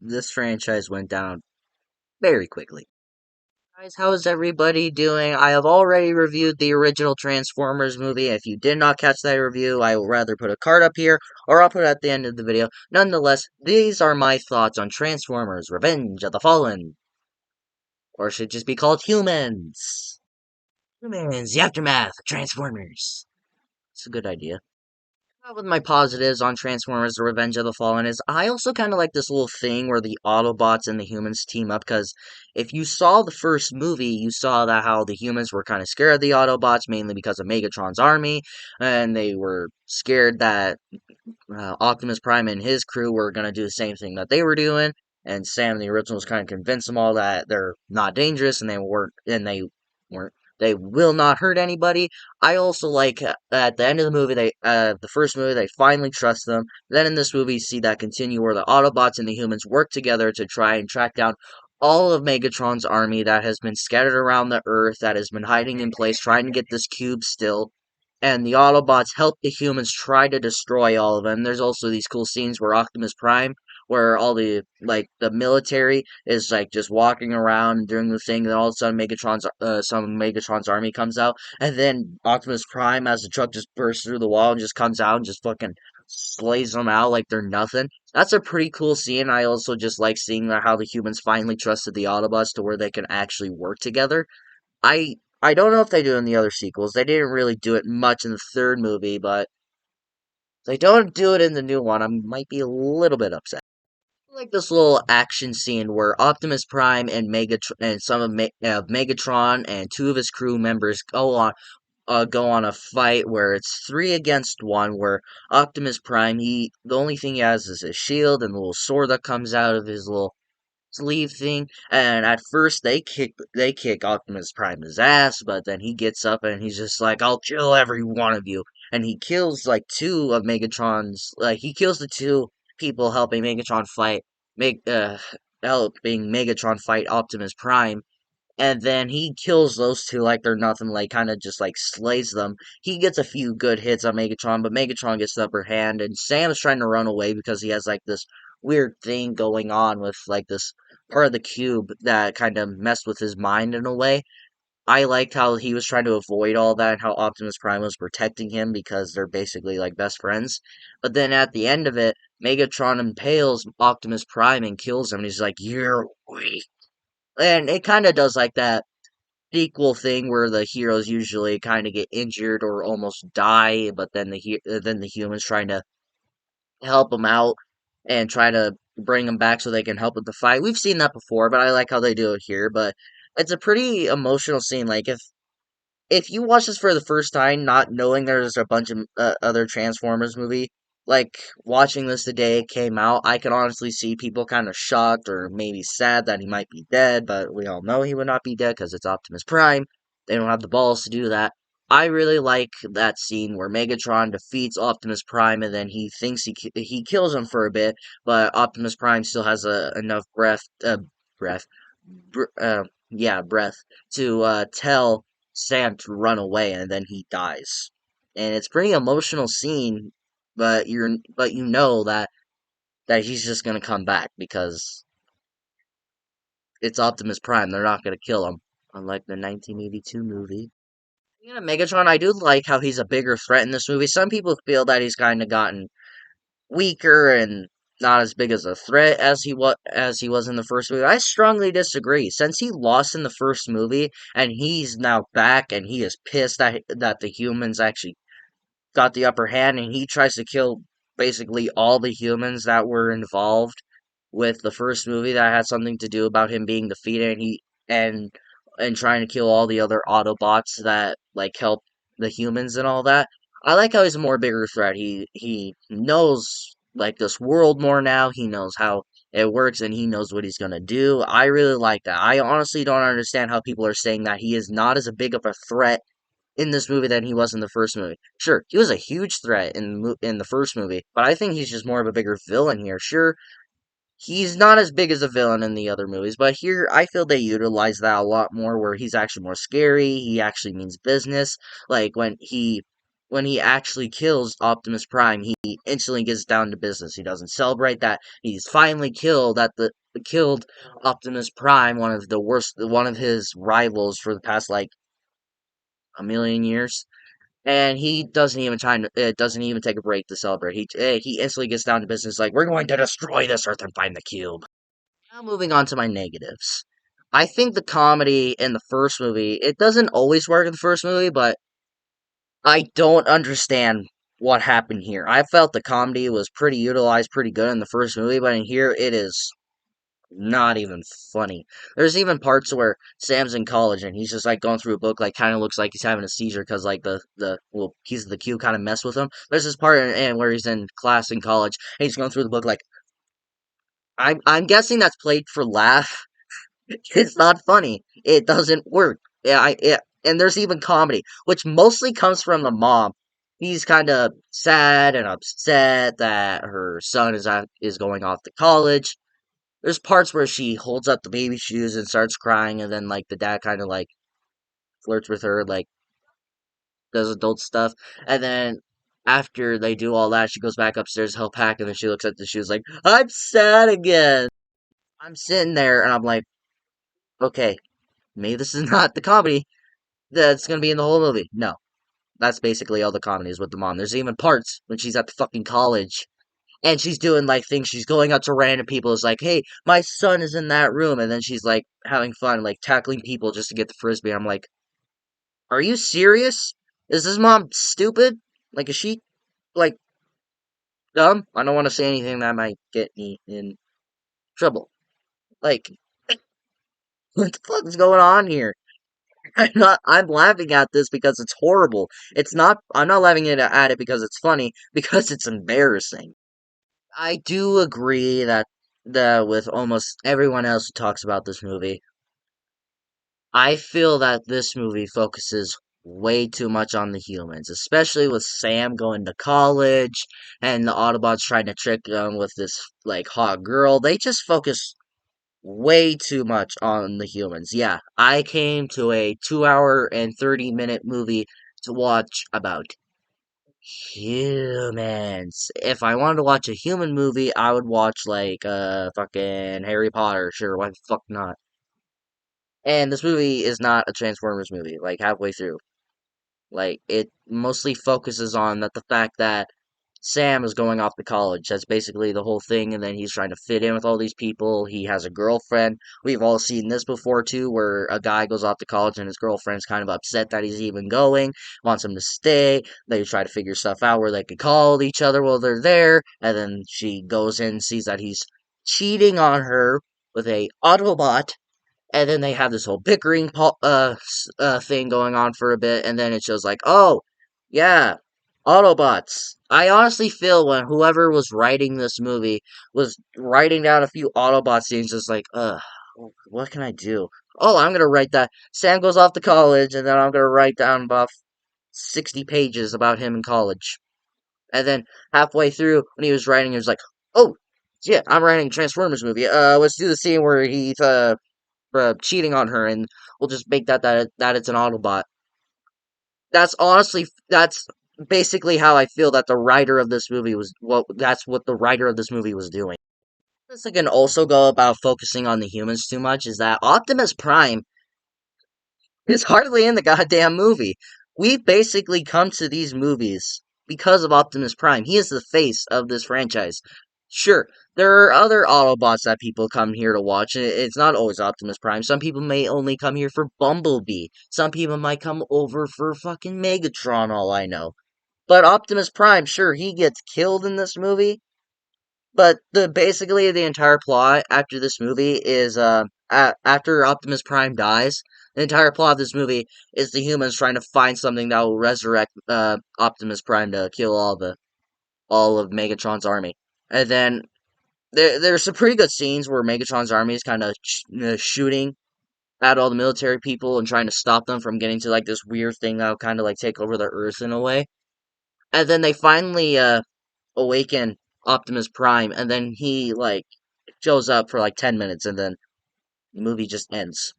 this franchise went down very quickly. Guys, how is everybody doing? I have already reviewed the original Transformers movie. If you did not catch that review, I will rather put a card up here, or I'll put it at the end of the video. Nonetheless, these are my thoughts on Transformers Revenge of the Fallen. Or it should just be called Humans. Humans, the aftermath of Transformers. It's a good idea. With my positives on Transformers: The Revenge of the Fallen is I also kind of like this little thing where the Autobots and the humans team up, because if you saw the first movie, you saw that how the humans were kind of scared of the Autobots, mainly because of Megatron's army, and they were scared that Optimus Prime and his crew were going to do the same thing that they were doing, and Sam, the original, was kind of convinced them all that they're not dangerous, and they weren't they will not hurt anybody. I also like at the end of the movie, the first movie, they finally trust them. Then in this movie, you see that continue where the Autobots and the humans work together to try and track down all of Megatron's army that has been scattered around the Earth, that has been hiding in place, trying to get this cube still. And the Autobots help the humans try to destroy all of them. There's also these cool scenes where Optimus Prime, where all the military is like just walking around and doing the thing, then all of a sudden some of Megatron's army comes out, and then Optimus Prime as the truck just bursts through the wall and just comes out and just fucking slays them out like they're nothing. That's a pretty cool scene. I also just like seeing how the humans finally trusted the Autobots to where they can actually work together. I don't know if they do in the other sequels. They didn't really do it much in the third movie, but they don't do it in the new one. I might be a little bit upset. I like this little action scene where Optimus Prime and some of Megatron and two of his crew members go on a fight where it's three against one. Where Optimus Prime, the only thing he has is his shield and the little sword that comes out of his little sleeve thing. And at first they kick Optimus Prime's ass, but then he gets up and he's just like, "I'll kill every one of you." And he kills like two of Megatron's he kills the two people make helping Megatron fight Optimus Prime. And then he kills those two like they're nothing, like kind of just like slays them. He gets a few good hits on Megatron, but Megatron gets the upper hand, and Sam's trying to run away because he has like this weird thing going on with like this part of the cube that kind of messed with his mind in a way. I liked how he was trying to avoid all that, and how Optimus Prime was protecting him because they're basically like best friends. But then at the end of it, Megatron impales Optimus Prime and kills him, and he's like, "You're weak." And it kind of does like that sequel thing where the heroes usually kind of get injured or almost die, but then the humans trying to help them out and try to bring them back so they can help with the fight. We've seen that before, but I like how they do it here. But it's a pretty emotional scene. Like if you watch this for the first time, not knowing there's a bunch of other Transformers movie, like watching this the day it came out, I can honestly see people kind of shocked or maybe sad that he might be dead, but we all know he would not be dead because it's Optimus Prime. They don't have the balls to do that. I really like that scene where Megatron defeats Optimus Prime, and then he thinks he kills him for a bit, but Optimus Prime still has enough breath, breath to tell Sam to run away, and then he dies. And it's a pretty emotional scene, but you know that he's just gonna come back because it's Optimus Prime. They're not gonna kill him, unlike the 1982 movie. Yeah, Megatron. I do like how he's a bigger threat in this movie. Some people feel that he's kind of gotten weaker and not as big as a threat as he was in the first movie. I strongly disagree. Since he lost in the first movie and he's now back and he is pissed that the humans actually got the upper hand, and he tries to kill basically all the humans that were involved with the first movie that had something to do about him being defeated, and and trying to kill all the other Autobots that like help the humans and all that. I like how he's a more bigger threat. He knows like this world more now. He knows how it works and he knows what he's gonna do. I really like that. I honestly don't understand how people are saying that he is not as big of a threat in this movie than he was in the first movie. Sure, he was a huge threat in the first movie, but I think he's just more of a bigger villain here. Sure, he's not as big as a villain in the other movies, but here I feel they utilize that a lot more, where he's actually more scary. He actually means business. Like when he when he actually kills Optimus Prime, he instantly gets down to business. He doesn't celebrate that he's finally killed Optimus Prime, one of his rivals for the past like a million years. And he doesn't even take a break to celebrate. He instantly gets down to business, like we're going to destroy this Earth and find the cube. Now moving on to my negatives. I think the comedy in the first movie, it doesn't always work in the first movie, but I don't understand what happened here. I felt the comedy was pretty utilized, pretty good in the first movie, but in here it is not even funny. There's even parts where Sam's in college and he's just like going through a book, like kind of looks like he's having a seizure because like the well pieces of the cube kind of mess with him. There's this part where he's in class in college and he's going through the book like I'm guessing that's played for laugh. It's not funny. It doesn't work. And there's even comedy, which mostly comes from the mom. He's kind of sad and upset that her son is going off to college. There's parts where she holds up the baby shoes and starts crying, and then like the dad kind of like flirts with her, like does adult stuff, and then after they do all that, she goes back upstairs to help pack, and then she looks at the shoes like, "I'm sad again." I'm sitting there and I'm like, okay, maybe this is not the comedy that's gonna be in the whole movie. No, that's basically all the comedy is with the mom. There's even parts when she's at the fucking college and she's doing like things. She's going up to random people. It's like, hey, my son is in that room, and then she's like having fun, like tackling people just to get the frisbee. I'm like, are you serious? Is this mom stupid? Like, is she like dumb? I don't want to say anything that might get me in trouble. Like, what the fuck is going on here? I'm laughing at this because it's horrible. I'm not laughing at it because it's funny, because it's embarrassing. I do agree that with almost everyone else who talks about this movie, I feel that this movie focuses way too much on the humans, especially with Sam going to college and the Autobots trying to trick him with this like hot girl. They just focus way too much on the humans. Yeah, I came to a 2 hour and 30-minute movie to watch about humans. If I wanted to watch a human movie, I would watch like fucking Harry Potter. Sure, why the fuck not? And this movie is not a Transformers movie, like halfway through. Like it mostly focuses on the fact that Sam is going off to college. That's basically the whole thing, and then he's trying to fit in with all these people. He has a girlfriend. We've all seen this before too, where a guy goes off to college and his girlfriend's kind of upset that he's even going, wants him to stay. They try to figure stuff out where they could call each other while they're there, and then she goes in and sees that he's cheating on her with a Autobot, and then they have this whole bickering thing going on for a bit, and then it shows like, oh, yeah, Autobots. I honestly feel when whoever was writing this movie was writing down a few Autobot scenes, just like, what can I do? Oh, I'm gonna write that. Sam goes off to college, and then I'm gonna write down about 60 pages about him in college. And then halfway through, when he was writing, he was like, oh, yeah, I'm writing a Transformers movie. Let's do the scene where he's, cheating on her, and we'll just make that it's an Autobot. That's basically how I feel that the writer of this movie was. That's what the writer of this movie was doing. This I can also go about focusing on the humans too much is that Optimus Prime is hardly in the goddamn movie. We basically come to these movies because of Optimus Prime. He is the face of this franchise. Sure, there are other Autobots that people come here to watch, and it's not always Optimus Prime. Some people may only come here for Bumblebee. Some people might come over for fucking Megatron, all I know. But Optimus Prime, sure, he gets killed in this movie, but basically the entire plot after this movie is after Optimus Prime dies, the entire plot of this movie is the humans trying to find something that will resurrect Optimus Prime to kill all of Megatron's army. And then there's some pretty good scenes where Megatron's army is kind of shooting at all the military people and trying to stop them from getting to like this weird thing that'll kind of like take over the Earth in a way. And then they finally awaken Optimus Prime, and then he like shows up for like 10 minutes, and then the movie just ends.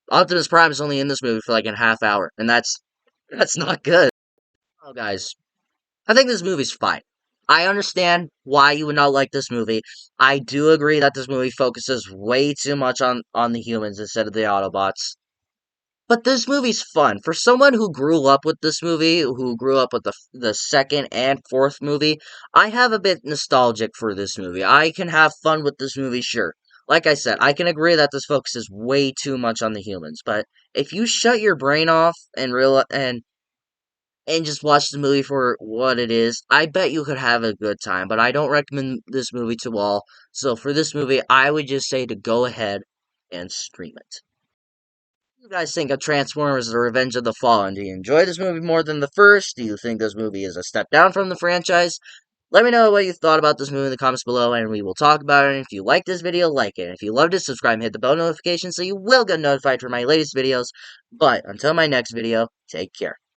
Optimus Prime is only in this movie for like a half hour, and that's not good. Oh, guys, I think this movie's fine. I understand why you would not like this movie. I do agree that this movie focuses way too much on the humans instead of the Autobots. But this movie's fun. For someone who grew up with this movie, who grew up with the second and fourth movie, I have a bit nostalgic for this movie. I can have fun with this movie, sure. Like I said, I can agree that this focuses way too much on the humans, but if you shut your brain off and just watch the movie for what it is, I bet you could have a good time. But I don't recommend this movie to all. So for this movie, I would just say to go ahead and stream it. What do you guys think of Transformers: The Revenge of the Fallen? Do you enjoy this movie more than the first? Do you think this movie is a step down from the franchise? Let me know what you thought about this movie in the comments below, and we will talk about it. And if you like this video, like it. And if you loved it, subscribe and hit the bell notification so you will get notified for my latest videos. But until my next video, take care.